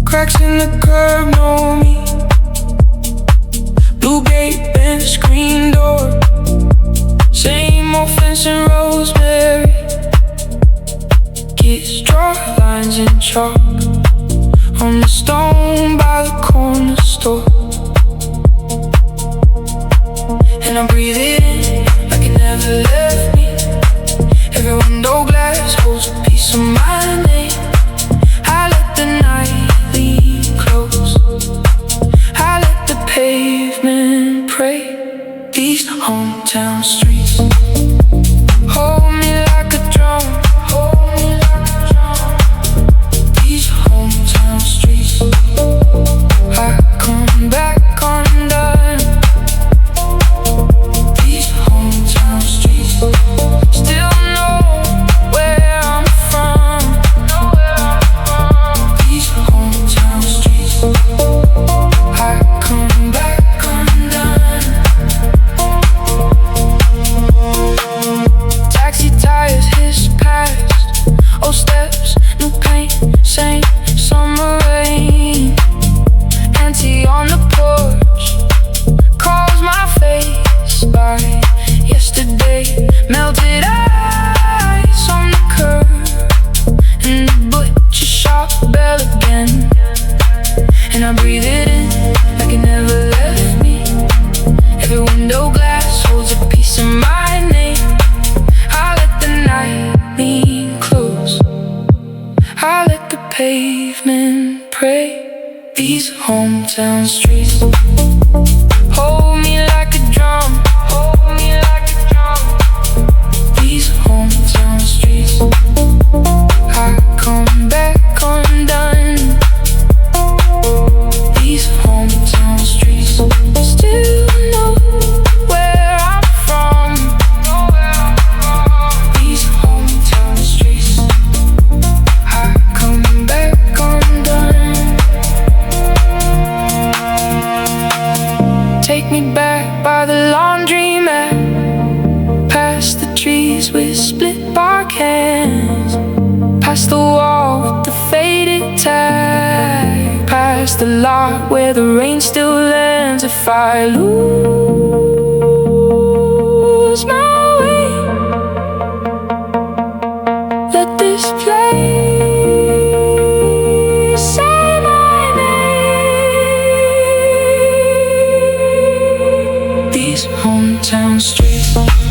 Cracks in the curb, know me. Blue gate, bent screen door. Same old fence and rosemary. Kids draw lines in chalk on the stone by the corner store. And I breathe it in like it never left me. Every window glass holds a piece of my name. I let the night lead close. I let the pavement pray. These hometown streets hold me like a drum. Hold me like a drum. These hometown streets, I come back undone. These hometown streets. pavement pray. These hometown streets hold me like a drum, hold me like a drum. These hometown streets, I come back undone. These hometown streets still know where I'm from. These hometown streets, I come back undone. Take me back by the laundromat, past the trees with split bark hands, past the wall with the faded tag, past the lot where the rain still lands. If I lose my way, let this place say my name. These hometown streets.